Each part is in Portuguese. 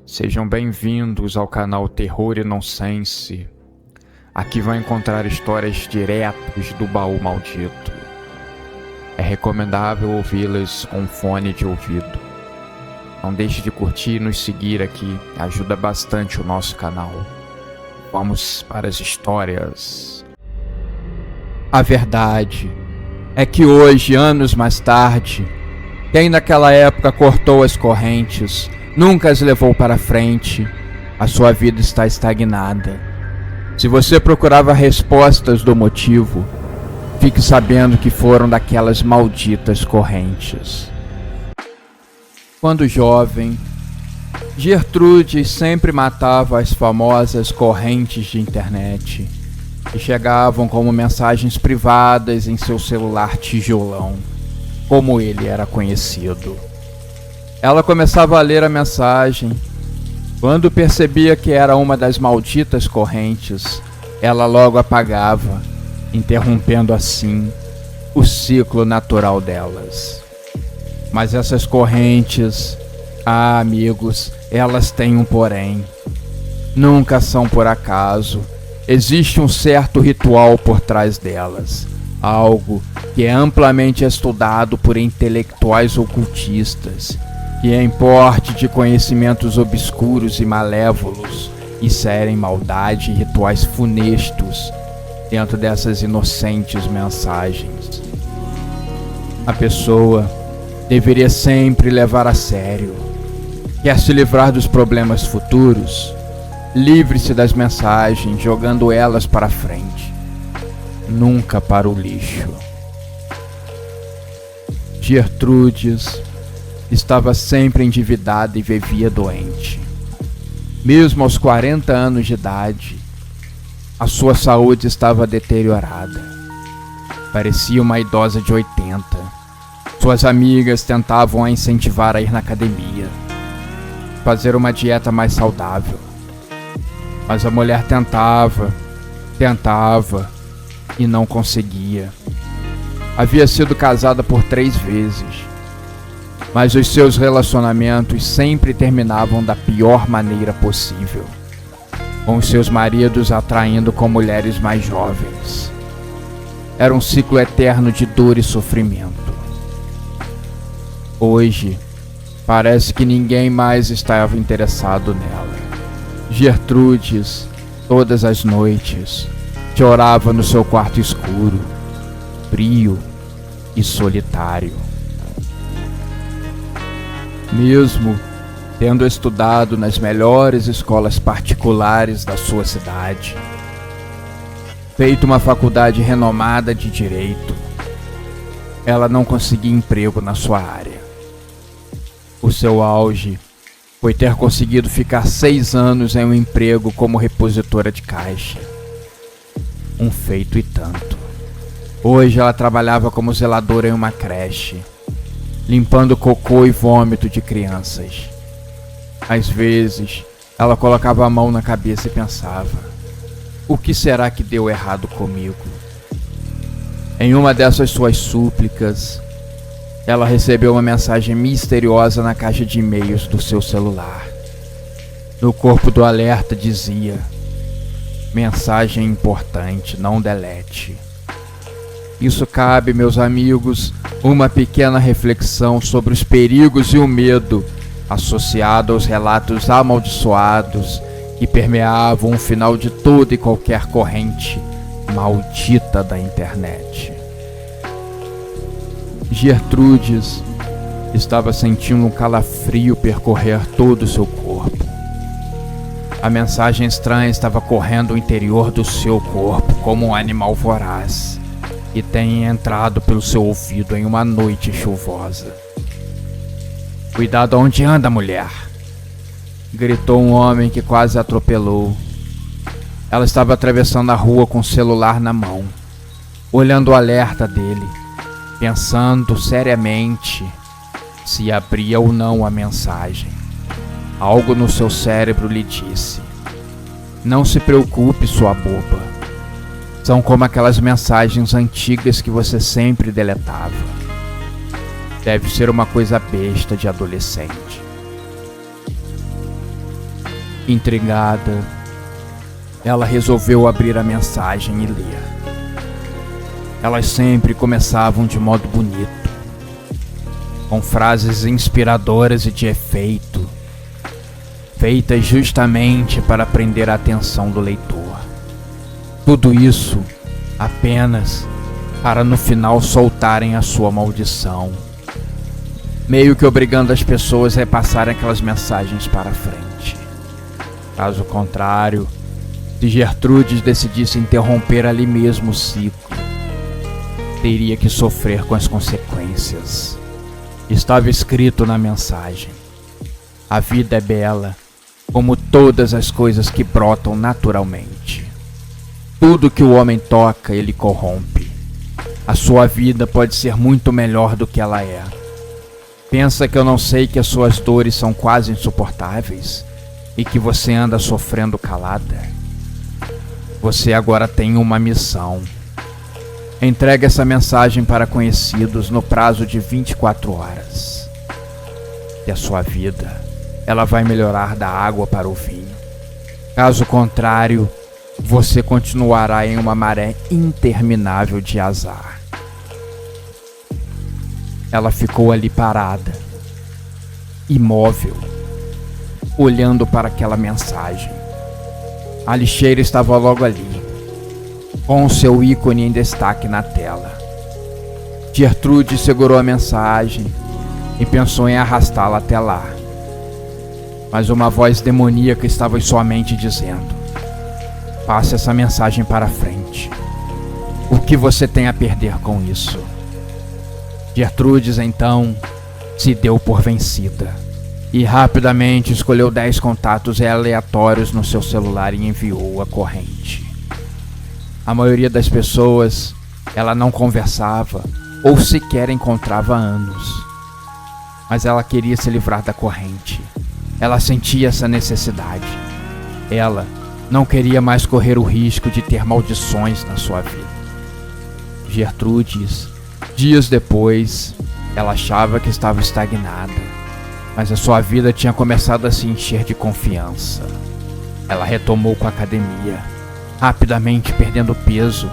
Sejam bem-vindos ao canal Terror e Nonsense. Aqui vão encontrar histórias diretas do baú maldito. É recomendável ouvi-las com fone de ouvido. Não deixe de curtir e nos seguir aqui, ajuda bastante o nosso canal. Vamos para as histórias. A verdade é que hoje, anos mais tarde, quem naquela época cortou as correntes nunca as levou para frente. A sua vida está estagnada. Se você procurava respostas do motivo, fique sabendo que foram daquelas malditas correntes. Quando jovem, Gertrude sempre matava as famosas correntes de internet, que chegavam como mensagens privadas em seu celular tijolão, como ele era conhecido. Ela começava a ler a mensagem. Quando percebia que era uma das malditas correntes, ela logo apagava, interrompendo assim o ciclo natural delas. Mas essas correntes, amigos, elas têm um porém. Nunca são por acaso. Existe um certo ritual por trás delas, algo que é amplamente estudado por intelectuais ocultistas, que é porte de conhecimentos obscuros e malévolos, e serem maldade e rituais funestos dentro dessas inocentes mensagens. A pessoa deveria sempre levar a sério. Quer se livrar dos problemas futuros? Livre-se das mensagens, jogando elas para frente, nunca para o lixo. Gertrudes estava sempre endividada e vivia doente. Mesmo aos 40 anos de idade, a sua saúde estava deteriorada. Parecia uma idosa de 80. Suas amigas tentavam a incentivar a ir na academia, fazer uma dieta mais saudável. Mas a mulher tentava e não conseguia. Havia sido casada por 3 vezes, mas os seus relacionamentos sempre terminavam da pior maneira possível, com os seus maridos atraindo com mulheres mais jovens. Era um ciclo eterno de dor e sofrimento. Hoje, parece que ninguém mais estava interessado nela. Gertrudes, todas as noites, chorava no seu quarto escuro, frio e solitário. Mesmo tendo estudado nas melhores escolas particulares da sua cidade, feito uma faculdade renomada de direito, ela não conseguia emprego na sua área. O seu auge foi ter conseguido ficar 6 anos em um emprego como repositora de caixa. Um feito e tanto. Hoje ela trabalhava como zeladora em uma creche, limpando cocô e vômito de crianças. Às vezes, ela colocava a mão na cabeça e pensava: o que será que deu errado comigo? Em uma dessas suas súplicas, ela recebeu uma mensagem misteriosa na caixa de e-mails do seu celular. No corpo do alerta dizia: mensagem importante, não delete. Isso cabe, meus amigos, uma pequena reflexão sobre os perigos e o medo associado aos relatos amaldiçoados que permeavam o final de toda e qualquer corrente maldita da internet. Gertrudes estava sentindo um calafrio percorrer todo o seu corpo. A mensagem estranha estava correndo o interior do seu corpo como um animal voraz que tem entrado pelo seu ouvido em uma noite chuvosa. Cuidado onde anda, mulher! Gritou um homem que quase a atropelou. Ela estava atravessando a rua com o celular na mão, olhando o alerta dele, pensando seriamente se abria ou não a mensagem. Algo no seu cérebro lhe disse: não se preocupe, sua boba. São como aquelas mensagens antigas que você sempre deletava. Deve ser uma coisa besta de adolescente. Intrigada, ela resolveu abrir a mensagem e ler. Elas sempre começavam de modo bonito, com frases inspiradoras e de efeito, feitas justamente para prender a atenção do leitor. Tudo isso apenas para no final soltarem a sua maldição, meio que obrigando as pessoas a repassarem aquelas mensagens para frente. Caso contrário, se Gertrudes decidisse interromper ali mesmo o ciclo, teria que sofrer com as consequências. Estava escrito na mensagem: a vida é bela, como todas as coisas que brotam naturalmente. Tudo que o homem toca, ele corrompe. A sua vida pode ser muito melhor do que ela é. Pensa que eu não sei que as suas dores são quase insuportáveis e que você anda sofrendo calada? Você agora tem uma missão. Entregue essa mensagem para conhecidos no prazo de 24 horas. E a sua vida, ela vai melhorar da água para o vinho. Caso contrário, você continuará em uma maré interminável de azar. Ela ficou ali parada, imóvel, olhando para aquela mensagem. A lixeira estava logo ali, com o seu ícone em destaque na tela. Gertrude segurou a mensagem e pensou em arrastá-la até lá. Mas uma voz demoníaca estava em sua mente dizendo: passe essa mensagem para frente. O que você tem a perder com isso? Gertrudes então se deu por vencida e rapidamente escolheu 10 contatos aleatórios no seu celular e enviou a corrente. A maioria das pessoas, ela não conversava ou sequer encontrava há anos. Mas ela queria se livrar da corrente. Ela sentia essa necessidade. Ela não queria mais correr o risco de ter maldições na sua vida. Gertrudes, dias depois, ela achava que estava estagnada, mas a sua vida tinha começado a se encher de confiança. Ela retomou com a academia, rapidamente perdendo peso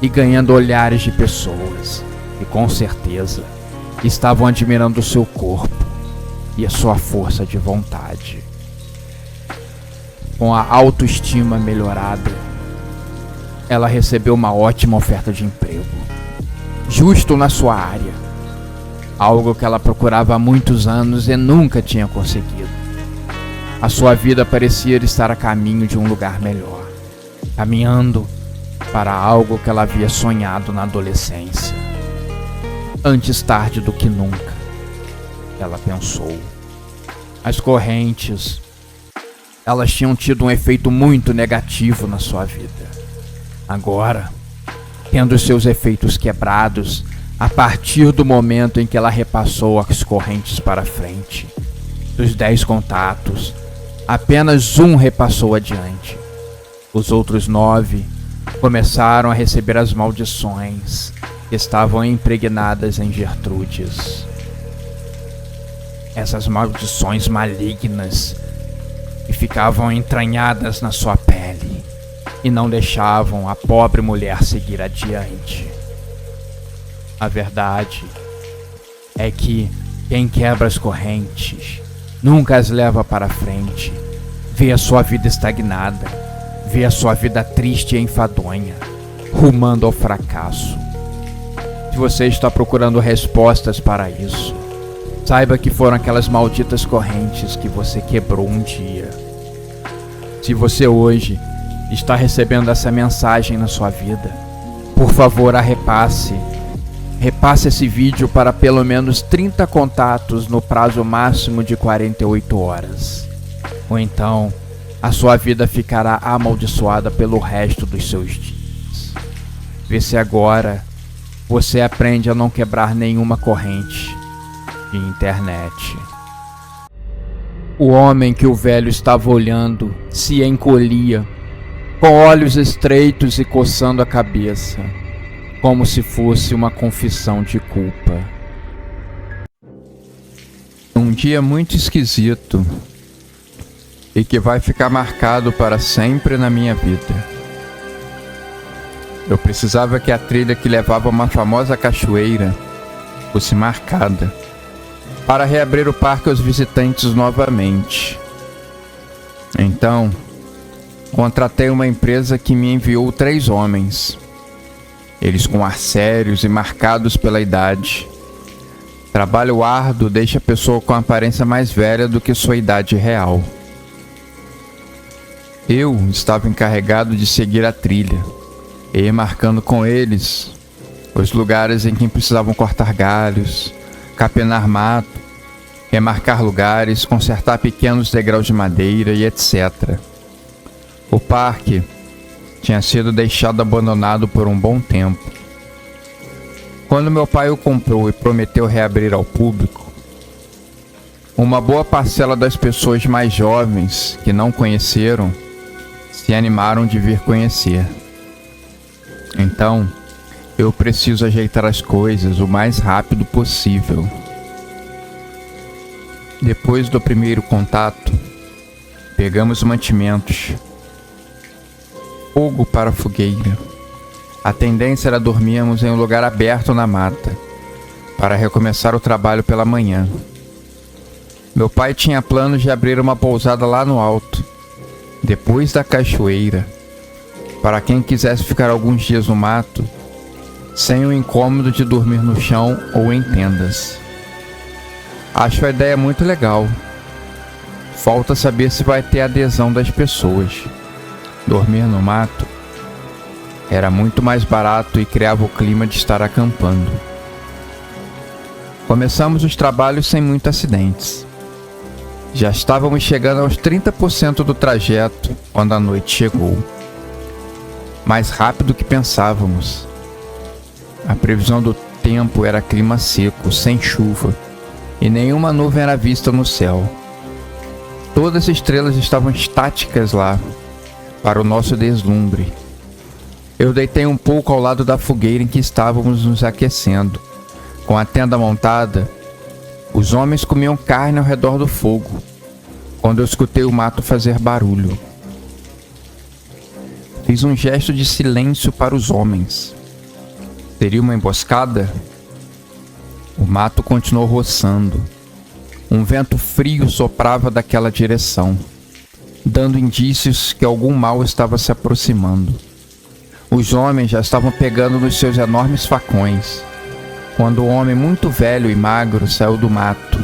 e ganhando olhares de pessoas que, com certeza, estavam admirando o seu corpo e a sua força de vontade. Com a autoestima melhorada, ela recebeu uma ótima oferta de emprego, justo na sua área, algo que ela procurava há muitos anos e nunca tinha conseguido. A sua vida parecia estar a caminho de um lugar melhor, caminhando para algo que ela havia sonhado na adolescência. Antes tarde do que nunca, ela pensou. As correntes, elas tinham tido um efeito muito negativo na sua vida. Agora, tendo seus efeitos quebrados, a partir do momento em que ela repassou as correntes para frente, dos 10 contatos, apenas um repassou adiante. Os outros 9 começaram a receber as maldições que estavam impregnadas em Gertrudes. Essas maldições malignas que ficavam entranhadas na sua pele e não deixavam a pobre mulher seguir adiante. A verdade é que quem quebra as correntes nunca as leva para frente, vê a sua vida estagnada, vê a sua vida triste e enfadonha, rumando ao fracasso. Se você está procurando respostas para isso, saiba que foram aquelas malditas correntes que você quebrou um dia. Se você hoje está recebendo essa mensagem na sua vida, por favor, a repasse. Repasse esse vídeo para pelo menos 30 contatos no prazo máximo de 48 horas. Ou então, a sua vida ficará amaldiçoada pelo resto dos seus dias. Vê se agora você aprende a não quebrar nenhuma corrente de internet. O homem que o velho estava olhando se encolhia, com olhos estreitos e coçando a cabeça, como se fosse uma confissão de culpa. Um dia muito esquisito. e que vai ficar marcado para sempre na minha vida. Eu precisava que a trilha que levava a uma famosa cachoeira fosse marcada, para reabrir o parque aos visitantes novamente. Então, contratei uma empresa que me enviou 3 homens. Eles com ar sérios e marcados pela idade. Trabalho árduo deixa a pessoa com aparência mais velha do que sua idade real. Eu estava encarregado de seguir a trilha e ir marcando com eles os lugares em que precisavam cortar galhos, capenar mato, remarcar lugares, consertar pequenos degraus de madeira e etc. O parque tinha sido deixado abandonado por um bom tempo. Quando meu pai o comprou e prometeu reabrir ao público, uma boa parcela das pessoas mais jovens que não conheceram se animaram de vir conhecer. Então, eu preciso ajeitar as coisas o mais rápido possível. Depois do primeiro contato, pegamos mantimentos, fogo para a fogueira. A tendência era dormirmos em um lugar aberto na mata, para recomeçar o trabalho pela manhã. Meu pai tinha planos de abrir uma pousada lá no alto, depois da cachoeira, para quem quisesse ficar alguns dias no mato, sem o incômodo de dormir no chão ou em tendas. Acho a ideia muito legal. Falta saber se vai ter adesão das pessoas. Dormir no mato era muito mais barato e criava o clima de estar acampando. Começamos os trabalhos sem muitos acidentes. Já estávamos chegando aos 30% do trajeto quando a noite chegou. Mais rápido do que pensávamos. A previsão do tempo era clima seco, sem chuva, e nenhuma nuvem era vista no céu. Todas as estrelas estavam estáticas lá, para o nosso deslumbre. Eu deitei um pouco ao lado da fogueira em que estávamos nos aquecendo. Com a tenda montada, os homens comiam carne ao redor do fogo, quando eu escutei o mato fazer barulho. Fiz um gesto de silêncio para os homens. Seria uma emboscada? O mato continuou roçando. Um vento frio soprava daquela direção, dando indícios que algum mal estava se aproximando. Os homens já estavam pegando nos seus enormes facões, quando um homem muito velho e magro saiu do mato.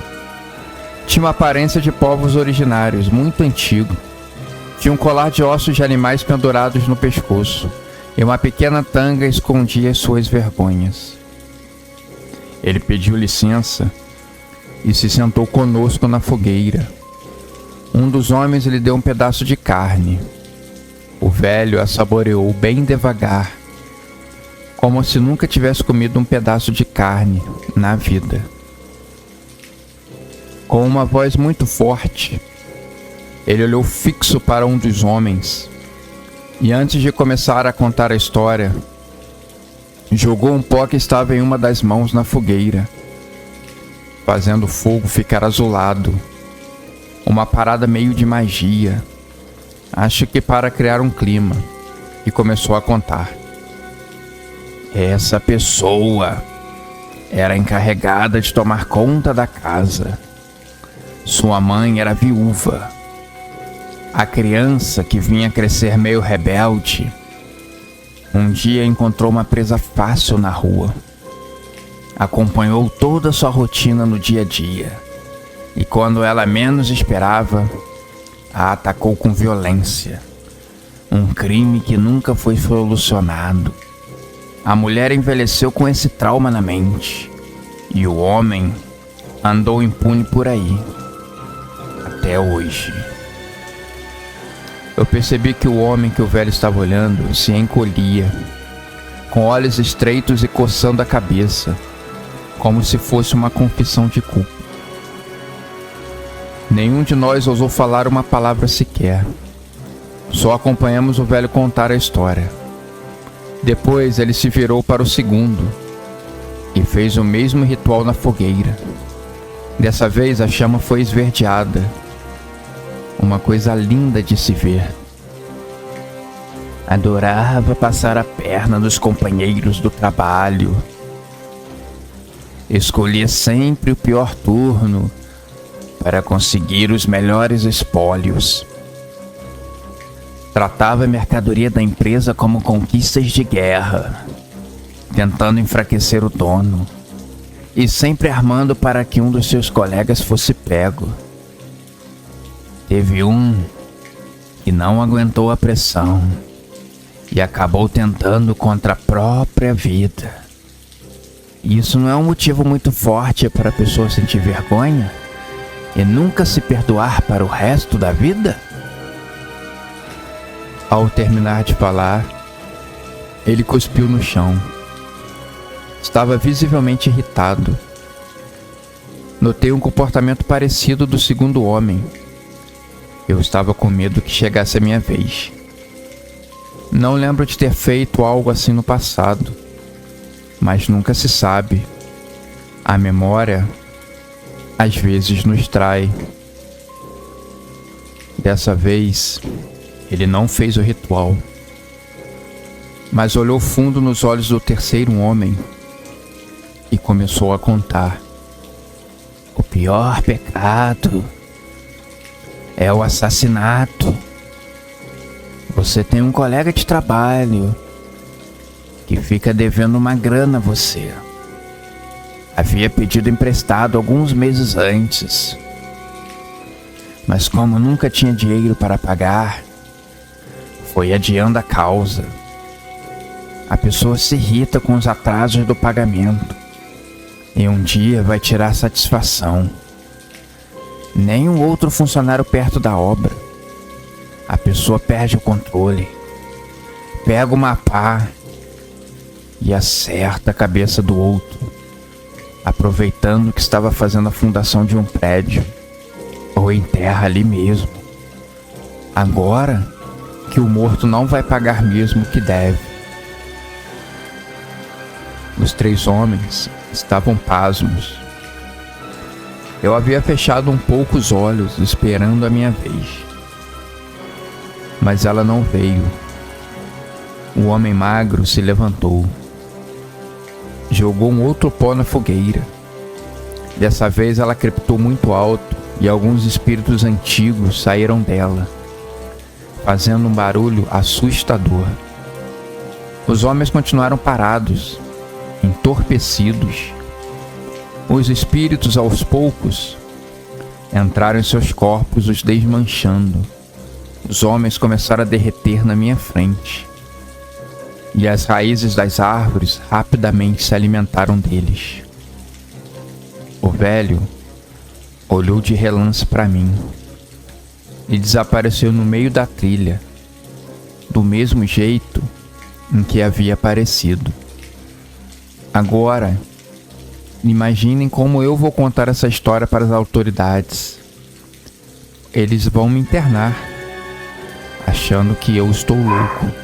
Tinha uma aparência de povos originários, muito antigo. Tinha um colar de ossos de animais pendurados no pescoço, e uma pequena tanga escondia as suas vergonhas. Ele pediu licença e se sentou conosco na fogueira. Um dos homens lhe deu um pedaço de carne. O velho a saboreou bem devagar, como se nunca tivesse comido um pedaço de carne na vida. Com uma voz muito forte, ele olhou fixo para um dos homens e, antes de começar a contar a história, jogou um pó que estava em uma das mãos na fogueira, fazendo o fogo ficar azulado. Uma parada meio de magia, acho que para criar um clima, e começou a contar. Essa pessoa era encarregada de tomar conta da casa. Sua mãe era viúva. A criança, que vinha crescer meio rebelde, um dia encontrou uma presa fácil na rua. Acompanhou toda a sua rotina no dia a dia, e quando ela menos esperava, a atacou com violência. Um crime que nunca foi solucionado. A mulher envelheceu com esse trauma na mente, e o homem andou impune por aí, até hoje. Eu percebi que o homem que o velho estava olhando se encolhia, com olhos estreitos e coçando a cabeça, como se fosse uma confissão de culpa. Nenhum de nós ousou falar uma palavra sequer. Só acompanhamos o velho contar a história. Depois ele se virou para o segundo e fez o mesmo ritual na fogueira. Dessa vez a chama foi esverdeada. uma coisa linda de se ver. Adorava passar a perna nos companheiros do trabalho. Escolhia sempre o pior turno para conseguir os melhores espólios. Tratava a mercadoria da empresa como conquistas de guerra, tentando enfraquecer o dono e sempre armando para que um dos seus colegas fosse pego. Teve um que não aguentou a pressão e acabou tentando contra a própria vida. Isso não é um motivo muito forte para a pessoa sentir vergonha e nunca se perdoar para o resto da vida? Ao terminar de falar, ele cuspiu no chão. Estava visivelmente irritado. Notei um comportamento parecido do segundo homem. Eu estava com medo que chegasse a minha vez. Não lembro de ter feito algo assim no passado, mas nunca se sabe. A memória, às vezes, nos trai. Dessa vez, ele não fez o ritual, mas olhou fundo nos olhos do terceiro homem e começou a contar. O pior pecado é o assassinato. Você tem um colega de trabalho que fica devendo uma grana a você. Havia pedido emprestado alguns meses antes, mas como nunca tinha dinheiro para pagar, foi adiando a causa. A pessoa se irrita com os atrasos do pagamento e um dia vai tirar satisfação. Nenhum outro funcionário perto da obra. A pessoa perde o controle, pega uma pá e acerta a cabeça do outro, aproveitando que estava fazendo a fundação de um prédio, ou enterra ali mesmo. Agora que o morto não vai pagar mesmo o que deve. Os três homens estavam pasmos. Eu havia fechado um pouco os olhos, esperando a minha vez. Mas ela não veio. O homem magro se levantou. Jogou um outro pó na fogueira. Dessa vez ela crepitou muito alto e alguns espíritos antigos saíram dela, fazendo um barulho assustador. Os homens continuaram parados, entorpecidos. Os espíritos, aos poucos, entraram em seus corpos, os desmanchando. Os homens começaram a derreter na minha frente, e as raízes das árvores rapidamente se alimentaram deles. O velho olhou de relance para mim e desapareceu no meio da trilha, do mesmo jeito em que havia aparecido. Agora, imaginem como eu vou contar essa história para as autoridades. Eles vão me internar, achando que eu estou louco.